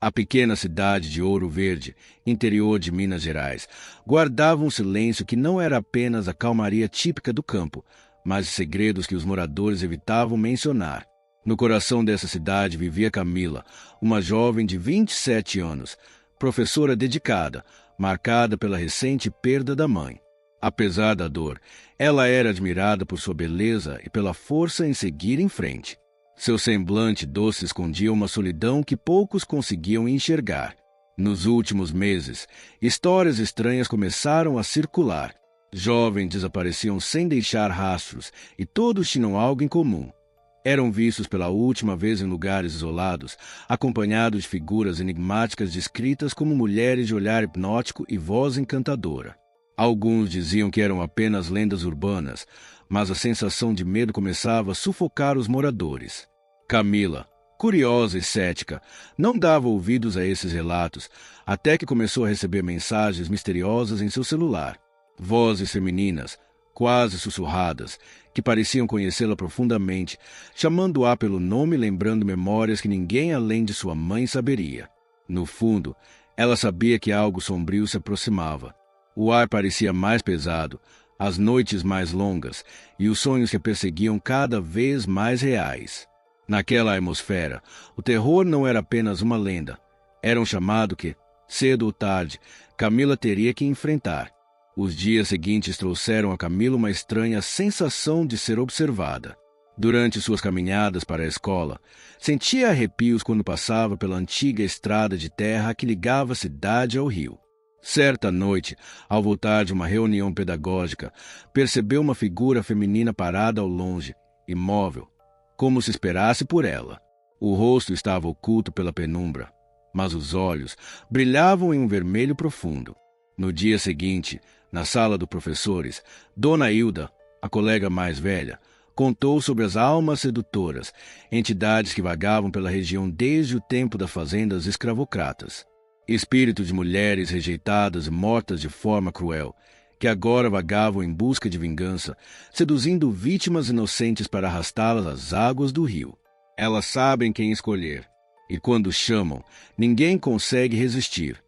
A pequena cidade de Ouro Verde, interior de Minas Gerais, guardava um silêncio que não era apenas a calmaria típica do campo, mas segredos que os moradores evitavam mencionar. No coração dessa cidade vivia Camila, uma jovem de 27 anos, professora dedicada, marcada pela recente perda da mãe. Apesar da dor, ela era admirada por sua beleza e pela força em seguir em frente. Seu semblante doce escondia uma solidão que poucos conseguiam enxergar. Nos últimos meses, histórias estranhas começaram a circular. Jovens desapareciam sem deixar rastros e todos tinham algo em comum. Eram vistos pela última vez em lugares isolados, acompanhados de figuras enigmáticas descritas como mulheres de olhar hipnótico e voz encantadora. Alguns diziam que eram apenas lendas urbanas, mas a sensação de medo começava a sufocar os moradores. Camila, curiosa e cética, não dava ouvidos a esses relatos, até que começou a receber mensagens misteriosas em seu celular. Vozes femininas, quase sussurradas, que pareciam conhecê-la profundamente, chamando-a pelo nome e lembrando memórias que ninguém além de sua mãe saberia. No fundo, ela sabia que algo sombrio se aproximava. O ar parecia mais pesado, as noites mais longas e os sonhos que a perseguiam cada vez mais reais. Naquela atmosfera, o terror não era apenas uma lenda. Era um chamado que, cedo ou tarde, Camila teria que enfrentar. Os dias seguintes trouxeram a Camila uma estranha sensação de ser observada. Durante suas caminhadas para a escola, sentia arrepios quando passava pela antiga estrada de terra que ligava a cidade ao rio. Certa noite, ao voltar de uma reunião pedagógica, percebeu uma figura feminina parada ao longe, imóvel, como se esperasse por ela. O rosto estava oculto pela penumbra, mas os olhos brilhavam em um vermelho profundo. No dia seguinte, na sala dos professores, Dona Hilda, a colega mais velha, contou sobre as almas sedutoras, entidades que vagavam pela região desde o tempo das fazendas escravocratas. Espíritos de mulheres rejeitadas e mortas de forma cruel, que agora vagavam em busca de vingança, seduzindo vítimas inocentes para arrastá-las às águas do rio. Elas sabem quem escolher, e quando chamam, ninguém consegue resistir,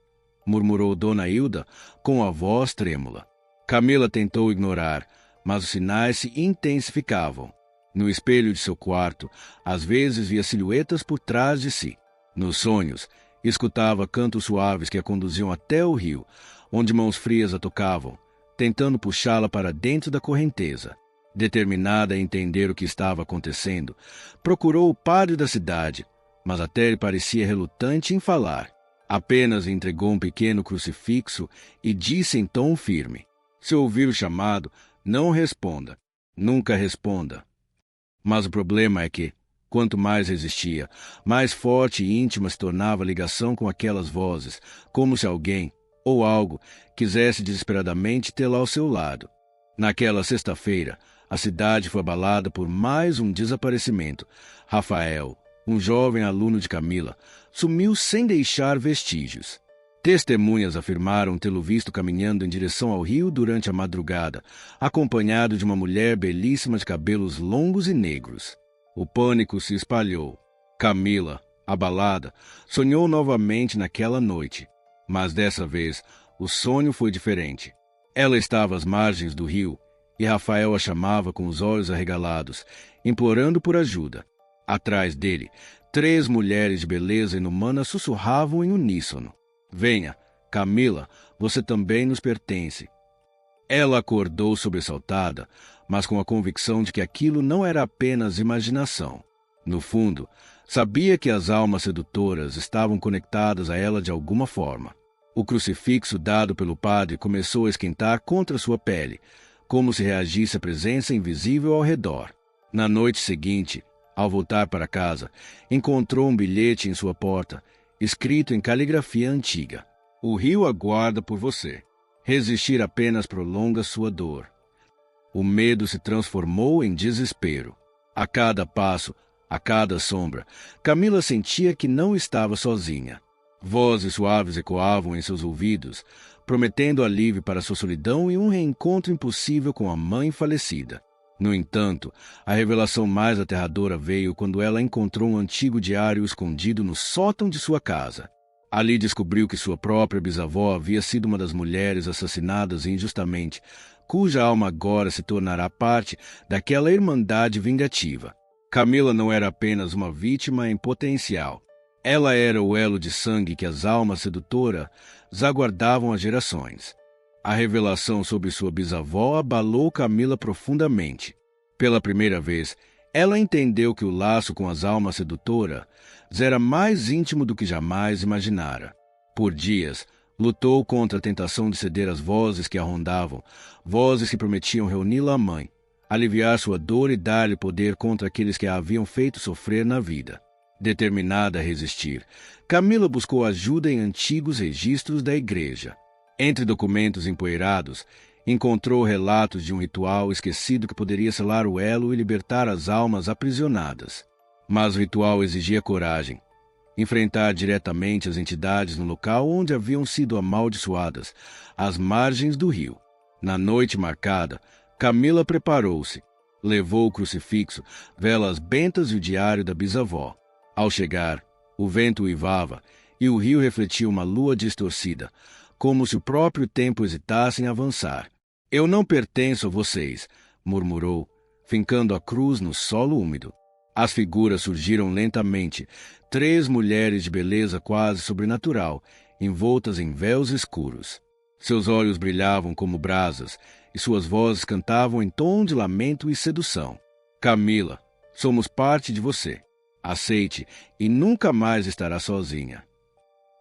murmurou Dona Hilda com a voz trêmula. Camila tentou ignorar, mas os sinais se intensificavam. No espelho de seu quarto, às vezes via silhuetas por trás de si. Nos sonhos, escutava cantos suaves que a conduziam até o rio, onde mãos frias a tocavam, tentando puxá-la para dentro da correnteza. Determinada a entender o que estava acontecendo, procurou o padre da cidade, mas até ele parecia relutante em falar. Apenas entregou um pequeno crucifixo e disse em tom firme: "Se ouvir o chamado, não responda. Nunca responda." Mas o problema é que, quanto mais resistia, mais forte e íntima se tornava a ligação com aquelas vozes, como se alguém, ou algo, quisesse desesperadamente tê-la ao seu lado. Naquela sexta-feira, a cidade foi abalada por mais um desaparecimento. Rafael, um jovem aluno de Camila, sumiu sem deixar vestígios. Testemunhas afirmaram tê-lo visto caminhando em direção ao rio durante a madrugada, acompanhado de uma mulher belíssima de cabelos longos e negros. O pânico se espalhou. Camila, abalada, sonhou novamente naquela noite. Mas dessa vez, o sonho foi diferente. Ela estava às margens do rio, e Rafael a chamava com os olhos arregalados, implorando por ajuda. Atrás dele, 3 mulheres de beleza inumana sussurravam em uníssono: "Venha, Camila, você também nos pertence." Ela acordou sobressaltada, mas com a convicção de que aquilo não era apenas imaginação. No fundo, sabia que as almas sedutoras estavam conectadas a ela de alguma forma. O crucifixo dado pelo padre começou a esquentar contra sua pele, como se reagisse à presença invisível ao redor. Na noite seguinte, ao voltar para casa, encontrou um bilhete em sua porta, escrito em caligrafia antiga: "O rio aguarda por você. Resistir apenas prolonga sua dor." O medo se transformou em desespero. A cada passo, a cada sombra, Camila sentia que não estava sozinha. Vozes suaves ecoavam em seus ouvidos, prometendo alívio para sua solidão e um reencontro impossível com a mãe falecida. No entanto, a revelação mais aterradora veio quando ela encontrou um antigo diário escondido no sótão de sua casa. Ali descobriu que sua própria bisavó havia sido uma das mulheres assassinadas injustamente, cuja alma agora se tornará parte daquela irmandade vingativa. Camila não era apenas uma vítima em potencial. Ela era o elo de sangue que as almas sedutoras aguardavam há gerações. A revelação sobre sua bisavó abalou Camila profundamente. Pela primeira vez, ela entendeu que o laço com as almas sedutoras era mais íntimo do que jamais imaginara. Por dias, lutou contra a tentação de ceder às vozes que a rondavam, vozes que prometiam reuni-la à mãe, aliviar sua dor e dar-lhe poder contra aqueles que a haviam feito sofrer na vida. Determinada a resistir, Camila buscou ajuda em antigos registros da igreja. Entre documentos empoeirados, encontrou relatos de um ritual esquecido que poderia selar o elo e libertar as almas aprisionadas. Mas o ritual exigia coragem. Enfrentar diretamente as entidades no local onde haviam sido amaldiçoadas, às margens do rio. Na noite marcada, Camila preparou-se. Levou o crucifixo, velas bentas e o diário da bisavó. Ao chegar, o vento uivava e o rio refletia uma lua distorcida, como se o próprio tempo hesitasse em avançar. Eu não pertenço a vocês, murmurou, fincando a cruz no solo úmido. As figuras surgiram lentamente, 3 mulheres de beleza quase sobrenatural, envoltas em véus escuros. Seus olhos brilhavam como brasas, e suas vozes cantavam em tom de lamento e sedução. Camila, somos parte de você. Aceite, e nunca mais estará sozinha.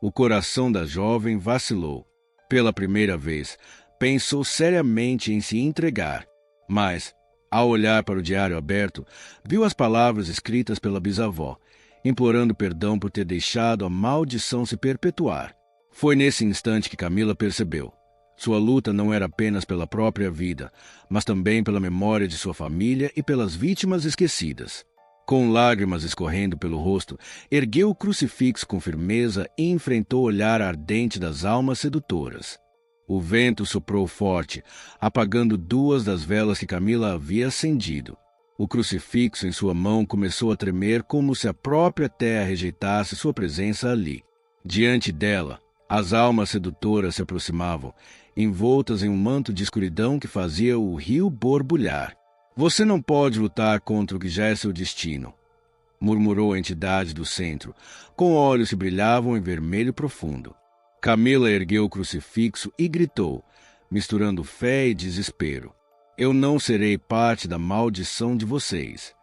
O coração da jovem vacilou. Pela primeira vez, pensou seriamente em se entregar, mas, ao olhar para o diário aberto, viu as palavras escritas pela bisavó, implorando perdão por ter deixado a maldição se perpetuar. Foi nesse instante que Camila percebeu. Sua luta não era apenas pela própria vida, mas também pela memória de sua família e pelas vítimas esquecidas. Com lágrimas escorrendo pelo rosto, ergueu o crucifixo com firmeza e enfrentou o olhar ardente das almas sedutoras. O vento soprou forte, apagando 2 das velas que Camila havia acendido. O crucifixo em sua mão começou a tremer como se a própria terra rejeitasse sua presença ali. Diante dela, as almas sedutoras se aproximavam, envoltas em um manto de escuridão que fazia o rio borbulhar. Você não pode lutar contra o que já é seu destino, murmurou a entidade do centro, com olhos que brilhavam em vermelho profundo. Camila ergueu o crucifixo e gritou, misturando fé e desespero. Eu não serei parte da maldição de vocês.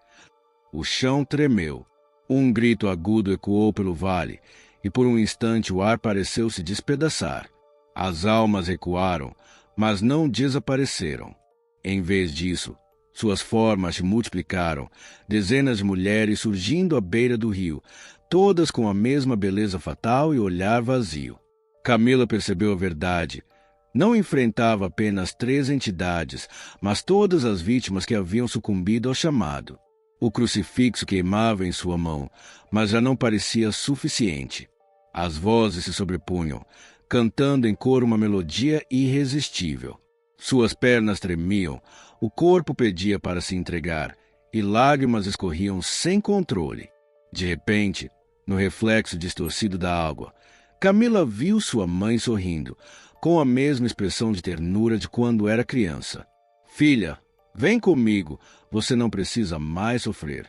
O chão tremeu. Um grito agudo ecoou pelo vale, e por um instante o ar pareceu se despedaçar. As almas recuaram, mas não desapareceram. Em vez disso, suas formas se multiplicaram, dezenas de mulheres surgindo à beira do rio, todas com a mesma beleza fatal e olhar vazio. Camila percebeu a verdade. Não enfrentava apenas 3 entidades, mas todas as vítimas que haviam sucumbido ao chamado. O crucifixo queimava em sua mão, mas já não parecia suficiente. As vozes se sobrepunham, cantando em coro uma melodia irresistível. Suas pernas tremiam, o corpo pedia para se entregar, e lágrimas escorriam sem controle. De repente, no reflexo distorcido da água, Camila viu sua mãe sorrindo, com a mesma expressão de ternura de quando era criança. Filha, vem comigo, você não precisa mais sofrer.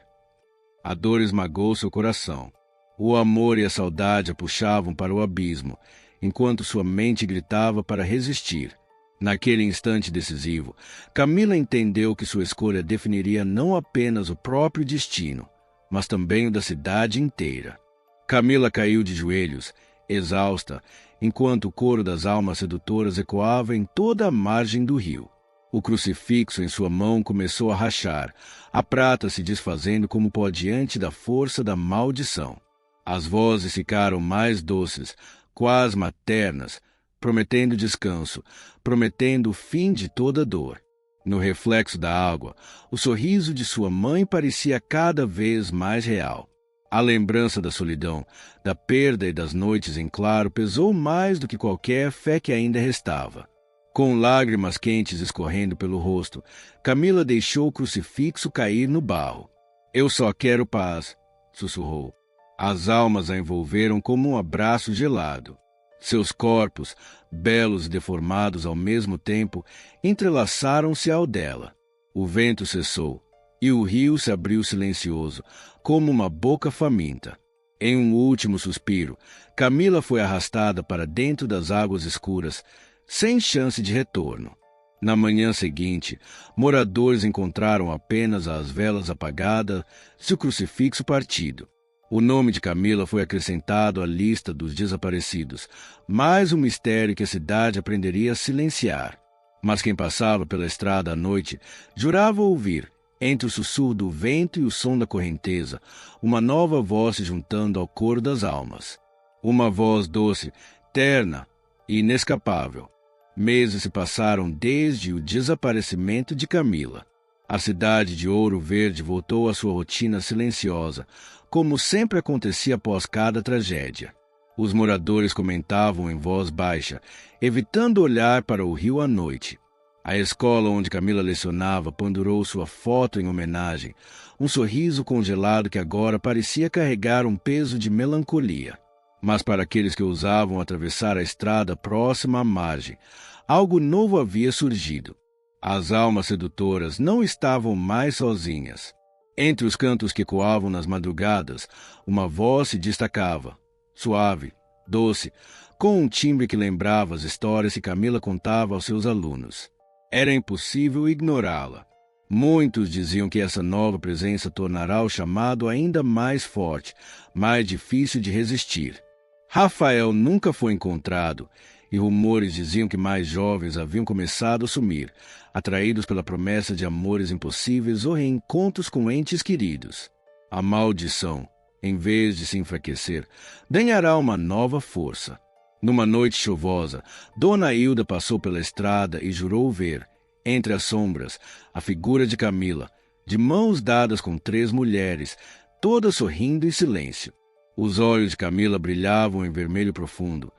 A dor esmagou seu coração. O amor e a saudade a puxavam para o abismo, enquanto sua mente gritava para resistir. Naquele instante decisivo, Camila entendeu que sua escolha definiria não apenas o próprio destino, mas também o da cidade inteira. Camila caiu de joelhos, exausta, enquanto o coro das almas sedutoras ecoava em toda a margem do rio. O crucifixo em sua mão começou a rachar, a prata se desfazendo como pó diante da força da maldição. As vozes ficaram mais doces, quase maternas, prometendo descanso, prometendo o fim de toda dor. No reflexo da água, o sorriso de sua mãe parecia cada vez mais real. A lembrança da solidão, da perda e das noites em claro pesou mais do que qualquer fé que ainda restava. Com lágrimas quentes escorrendo pelo rosto, Camila deixou o crucifixo cair no barro. Eu só quero paz, sussurrou. As almas a envolveram como um abraço gelado. Seus corpos, belos e deformados ao mesmo tempo, entrelaçaram-se ao dela. O vento cessou, e o rio se abriu silencioso, como uma boca faminta. Em um último suspiro, Camila foi arrastada para dentro das águas escuras, sem chance de retorno. Na manhã seguinte, moradores encontraram apenas as velas apagadas e o crucifixo partido. O nome de Camila foi acrescentado à lista dos desaparecidos, mais um mistério que a cidade aprenderia a silenciar. Mas quem passava pela estrada à noite jurava ouvir, entre o sussurro do vento e o som da correnteza, uma nova voz se juntando ao coro das almas. Uma voz doce, terna e inescapável. Meses se passaram desde o desaparecimento de Camila. A cidade de Ouro Verde voltou à sua rotina silenciosa, como sempre acontecia após cada tragédia. Os moradores comentavam em voz baixa, evitando olhar para o rio à noite. A escola onde Camila lecionava pendurou sua foto em homenagem, um sorriso congelado que agora parecia carregar um peso de melancolia. Mas para aqueles que ousavam atravessar a estrada próxima à margem, algo novo havia surgido. As almas sedutoras não estavam mais sozinhas. Entre os cantos que ecoavam nas madrugadas, uma voz se destacava, suave, doce, com um timbre que lembrava as histórias que Camila contava aos seus alunos. Era impossível ignorá-la. Muitos diziam que essa nova presença tornará o chamado ainda mais forte, mais difícil de resistir. Rafael nunca foi encontrado, e rumores diziam que mais jovens haviam começado a sumir, atraídos pela promessa de amores impossíveis ou reencontros com entes queridos. A maldição, em vez de se enfraquecer, ganhará uma nova força. Numa noite chuvosa, Dona Hilda passou pela estrada e jurou ver, entre as sombras, a figura de Camila, de mãos dadas com 3 mulheres, todas sorrindo em silêncio. Os olhos de Camila brilhavam em vermelho profundo,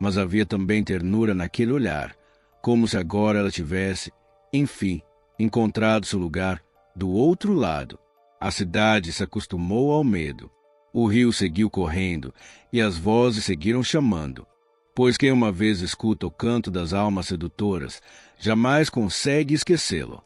mas havia também ternura naquele olhar, como se agora ela tivesse, enfim, encontrado seu lugar do outro lado. A cidade se acostumou ao medo. O rio seguiu correndo e as vozes seguiram chamando, pois quem uma vez escuta o canto das almas sedutoras jamais consegue esquecê-lo.